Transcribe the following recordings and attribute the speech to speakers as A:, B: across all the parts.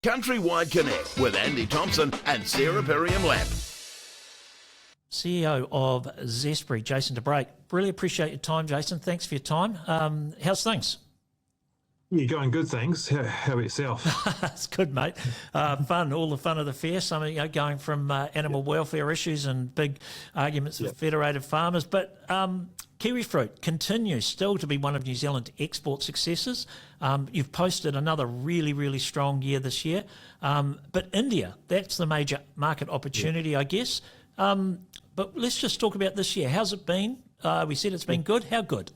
A: CountryWide Connect with Andy Thompson and Sarah Perriam-Lampp.
B: CEO of Zespri, Jason DeBrake. Really appreciate your time, Jason. Thanks for your time. How's things?
C: You're going good, thanks. How about yourself?
B: It's good, mate. Fun, all the fun of the fair. Some, going from animal welfare issues and big arguments with federated farmers. But kiwifruit continues still to be one of New Zealand's export successes. You've posted another really, really strong year this year. But India, that's the major market opportunity, I guess. But let's just talk about this year. How's it been? We said it's been good. How good?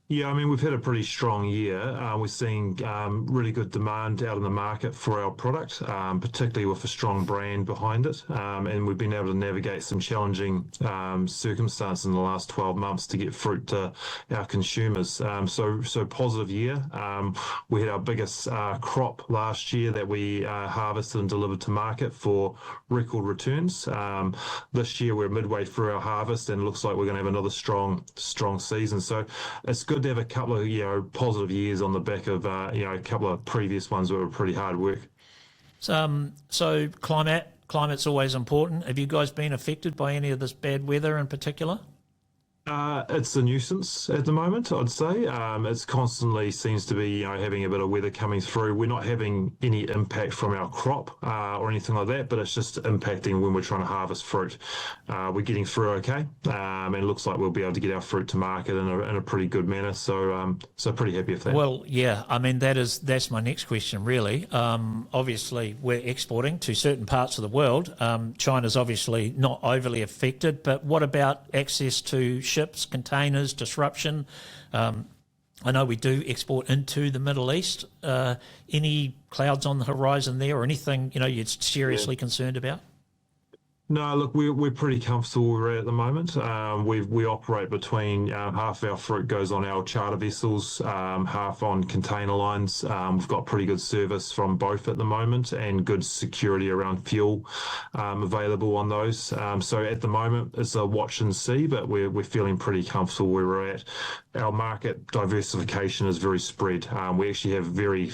C: Yeah, I mean, we've had a pretty strong year. We're seeing really good demand out in the market for our product, particularly with a strong brand behind it. And we've been able to navigate some challenging circumstances in the last 12 months to get fruit to our consumers. So positive year. We had our biggest crop last year that we harvested and delivered to market for record returns. This year we're midway through our harvest and it looks like we're going to have another strong season. So it's good to have a couple of positive years on the back of a couple of previous ones that were pretty hard work.
B: So climate's always important. Have you guys been affected by any of this bad weather in particular?
C: It's a nuisance at the moment, I'd say. It's constantly seems to be having a bit of weather coming through. We're not having any impact from our crop or anything like that, but it's just impacting when we're trying to harvest fruit. We're getting through okay, and it looks like we'll be able to get our fruit to market in a pretty good manner. So pretty happy with that.
B: Well, yeah, I mean that's my next question really. Obviously, we're exporting to certain parts of the world. China's obviously not overly affected, but what about access to ships, containers, disruption? I know we do export into the Middle East. Any clouds on the horizon there, or anything you're seriously concerned about?
C: No, look, we're pretty comfortable where we're at the moment. We operate between half of our fruit goes on our charter vessels, half on container lines. We've got pretty good service from both at the moment and good security around fuel available on those. So at the moment it's a watch and see, but we're feeling pretty comfortable where we're at. Our market diversification is very spread. We actually have very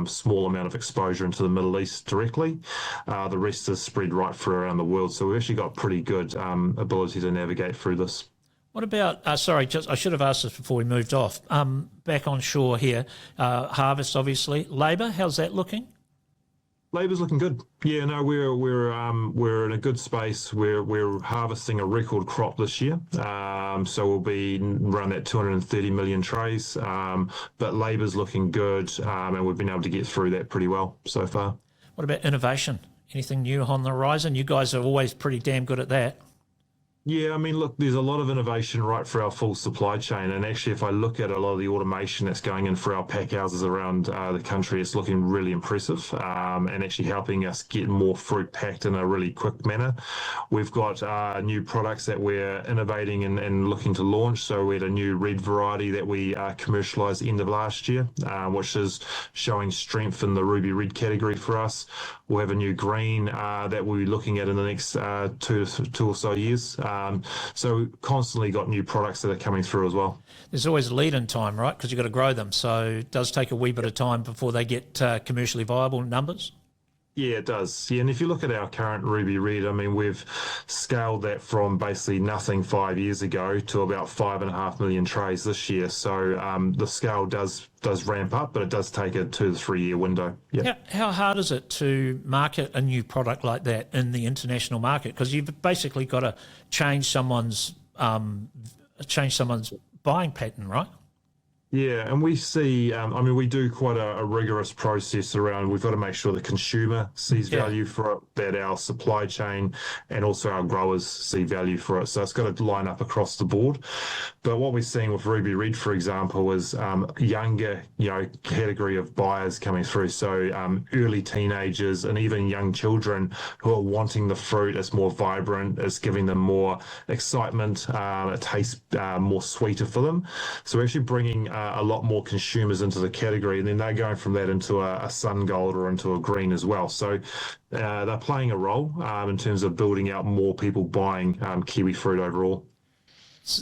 C: small amount of exposure into the Middle East directly. The rest is spread right through around the world. So we've actually got pretty good ability to navigate through this.
B: What about, I should have asked this before we moved off. Back on shore here, harvest obviously. Labour, how's that looking?
C: Labour's looking good. Yeah, no, we're in a good space. We're harvesting a record crop this year, so we'll be around that 230 million trays. But labour's looking good, and we've been able to get through that pretty well so far.
B: What about innovation? Anything new on the horizon? You guys are always pretty damn good at that.
C: Yeah, I mean, look, there's a lot of innovation right for our full supply chain. And actually, if I look at a lot of the automation that's going in for our pack houses around the country, it's looking really impressive and actually helping us get more fruit packed in a really quick manner. We've got new products that we're innovating and looking to launch. So we had a new red variety that we commercialised end of last year, which is showing strength in the ruby red category for us. We'll have a new green that we'll be looking at in the next two or so years. So constantly got new products that are coming through as well.
B: There's always a lead-in time, right? Because you've got to grow them. So it does take a wee bit of time before they get commercially viable numbers.
C: Yeah, it does. Yeah, and if you look at our current ruby red, I mean, we've scaled that from basically nothing 5 years ago to about 5.5 million trays this year. So the scale does ramp up, but it does take a 2 to 3 year window. Yeah.
B: How hard is it to market a new product like that in the international market? Because you've basically got to change someone's buying pattern, right?
C: Yeah, and we see, I mean, we do quite a rigorous process around, we've got to make sure the consumer sees value for it, that our supply chain and also our growers see value for it. So it's got to line up across the board. But what we're seeing with Ruby Red, for example, is younger, category of buyers coming through. So early teenagers and even young children who are wanting the fruit. It's more vibrant, it's giving them more excitement, it tastes more sweeter for them. So we're actually bringing a lot more consumers into the category, and then they're going from that into a sun gold or into a green as well. So they're playing a role in terms of building out more people buying kiwi fruit overall.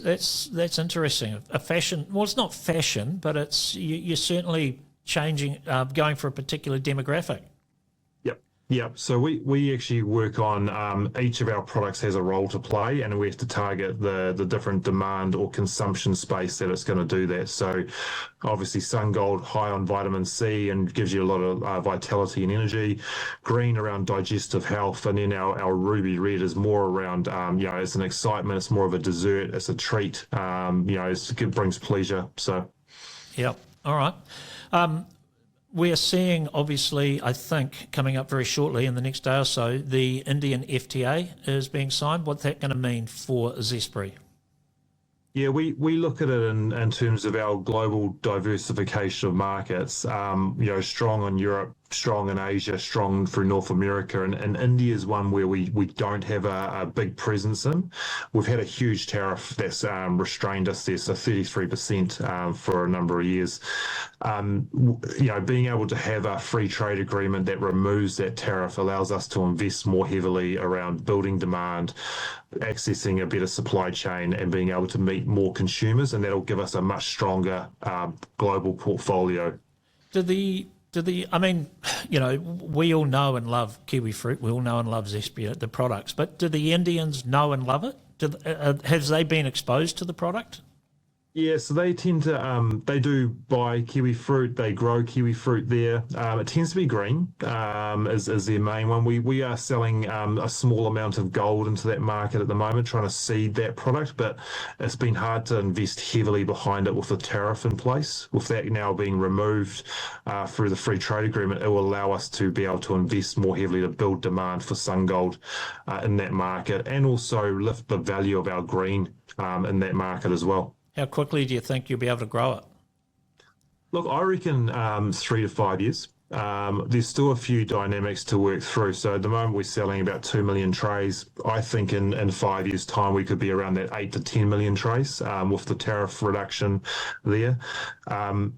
B: That's interesting. A fashion, well, it's not fashion, but you're certainly changing, going for a particular demographic.
C: Yeah, so we actually work on each of our products has a role to play, and we have to target the different demand or consumption space that it's going to do that. So obviously Sun Gold high on vitamin C and gives you a lot of vitality and energy. Green around digestive health, and then our ruby red is more around it's an excitement, it's more of a dessert, it's a treat, it brings pleasure. So
B: yeah, all right. We're seeing, obviously, I think, coming up very shortly in the next day or so, the Indian FTA is being signed. What's that going to mean for Zespri?
C: Yeah, we look at it in terms of our global diversification of markets, strong in Europe, strong in Asia, strong through North America, and India is one where we don't have a big presence in. We've had a huge tariff that's restrained us there, so 33% for a number of years. Being able to have a free trade agreement that removes that tariff allows us to invest more heavily around building demand, accessing a better supply chain, and being able to meet more consumers, and that'll give us a much stronger global portfolio.
B: We all know and love kiwifruit. We all know and love Zespri, the products. But do the Indians know and love it? Have they been exposed to the product?
C: Yeah, so they tend to, they do buy kiwi fruit. They grow kiwi fruit there. It tends to be green, is their main one. We are selling a small amount of gold into that market at the moment, trying to seed that product, but it's been hard to invest heavily behind it with the tariff in place. With that now being removed through the free trade agreement, it will allow us to be able to invest more heavily to build demand for sun gold in that market, and also lift the value of our green in that market as well.
B: How quickly do you think you'll be able to grow it?
C: Look, I reckon 3 to 5 years. There's still a few dynamics to work through. So at the moment, we're selling about 2 million trays. I think in 5 years' time, we could be around that 8 to 10 million trays with the tariff reduction there.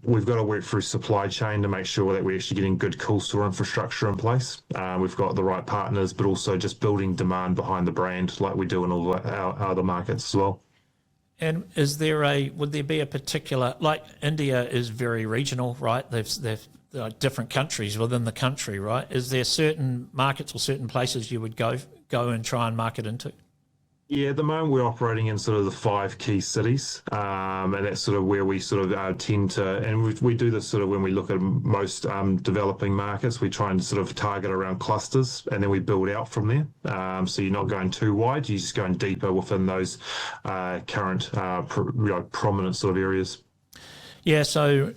C: We've got to work through supply chain to make sure that we're actually getting good cool store infrastructure in place. We've got the right partners, but also just building demand behind the brand like we do in all our other markets as well.
B: And would there be a particular, like India is very regional, right? They've different countries within the country, right? Is there certain markets or certain places you would go and try and market into?
C: Yeah, at the moment we're operating in sort of the 5 key cities, and that's sort of where we sort of tend to, and we do this sort of when we look at most developing markets, we try and sort of target around clusters, and then we build out from there. So you're not going too wide, you're just going deeper within those current prominent sort of areas. Yeah,
B: so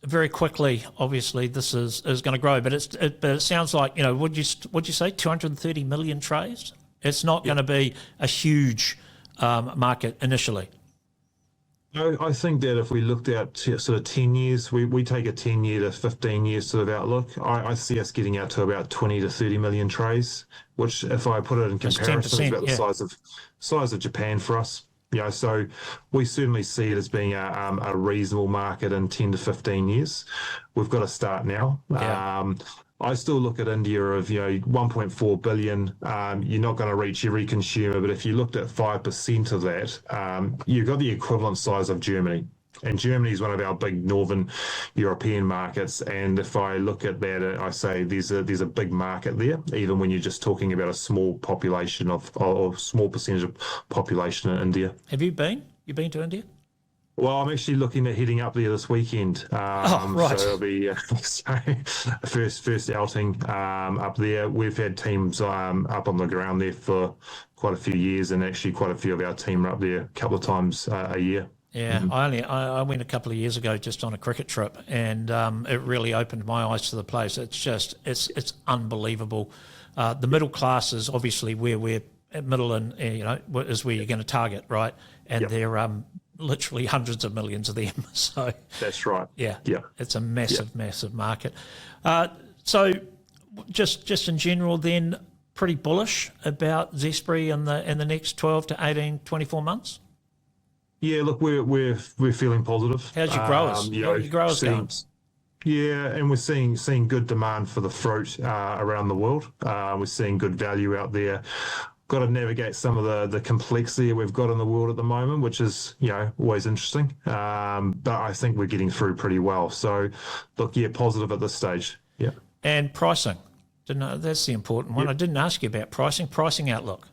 B: very quickly, obviously, this is going to grow, but it sounds like, would you say 230 million trays? It's not going to be a huge market initially.
C: No, I think that if we looked at sort of 10 years, we take a 10-year to 15-year sort of outlook. I see us getting out to about 20 to 30 million trays, which if I put it in comparison, is about the size of Japan for us. So we certainly see it as being a reasonable market in 10 to 15 years. We've got to start now. Yeah. I still look at India of 1.4 billion. You're not going to reach every consumer, but if you looked at 5% of that, you've got the equivalent size of Germany. And Germany is one of our big northern European markets. And if I look at that, I say there's a big market there, even when you're just talking about a small population or small percentage of population in India.
B: Have you been? You been to India?
C: Well, I'm actually looking at heading up there this weekend.
B: Right.
C: So it'll be first outing up there. We've had teams up on the ground there for quite a few years, and actually quite a few of our team are up there a couple of times a year.
B: Yeah, mm-hmm. I went a couple of years ago just on a cricket trip, and it really opened my eyes to the place. It's unbelievable. The middle class is obviously where we're at middle, and is where you're going to target, right? And yep. They're literally hundreds of millions of them. So
C: that's right.
B: Yeah,
C: yeah.
B: It's a massive market. So just in general, then pretty bullish about Zespri in the next 12 to 18, 24 months.
C: Yeah, look, we're feeling positive.
B: How's your growers? How are your growers going?
C: Yeah, and we're seeing good demand for the fruit around the world. We're seeing good value out there. Got to navigate some of the complexity we've got in the world at the moment, which is always interesting. But I think we're getting through pretty well. So, look, positive at this stage. Yeah.
B: And pricing. Didn't know, that's the important one. I didn't ask you about pricing outlook.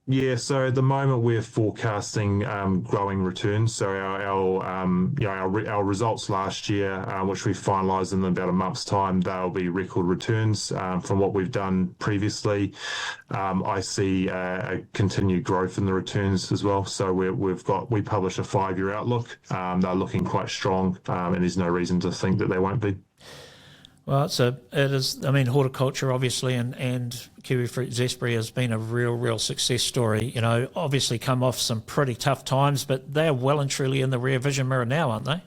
C: Yeah, so at the moment we're forecasting growing returns. So our results last year, which we finalised in about a month's time, they'll be record returns from what we've done previously. I see a continued growth in the returns as well. So we publish a 5-year outlook. They're looking quite strong, and there's no reason to think that they won't be.
B: Well, it is. I mean, horticulture obviously, and kiwifruit Zespri has been a real success story. You know, obviously come off some pretty tough times, but they're well and truly in the rear vision mirror now, aren't they?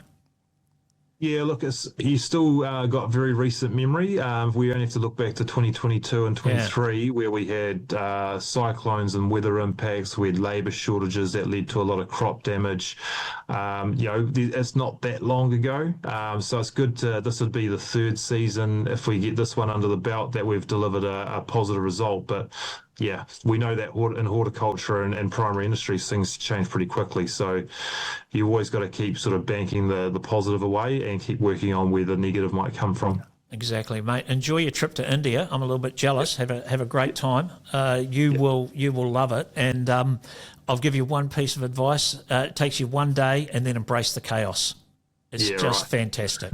C: Yeah, look, you still got very recent memory. We only have to look back to 2022 and 23, where we had cyclones and weather impacts. We had labour shortages that led to a lot of crop damage. It's not that long ago. So it's good this would be the third season, if we get this one under the belt, that we've delivered a positive result. But yeah, we know that in horticulture and primary industries, things change pretty quickly. So you've always got to keep sort of banking the positive away and keep working on where the negative might come from.
B: Exactly, mate. Enjoy your trip to India. I'm a little bit jealous. Have a great time. You will love it. And I'll give you one piece of advice. It takes you one day, and then embrace the chaos. It's just fantastic.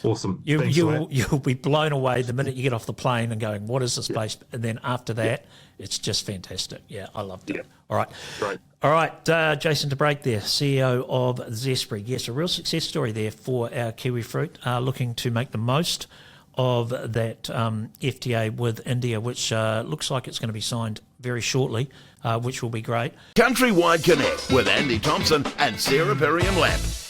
C: Awesome.
B: You'll be blown away the minute you get off the plane and going, what is this place? And then after that, it's just fantastic. Yeah, I loved it. All right.
C: Great.
B: All right, Jason DeBrake there, CEO of Zespri. Yes, a real success story there for our kiwifruit, looking to make the most of that FTA with India, which looks like it's going to be signed very shortly, which will be great.
A: CountryWide Connect with Andy Thompson and Sarah Perriam-Lampp.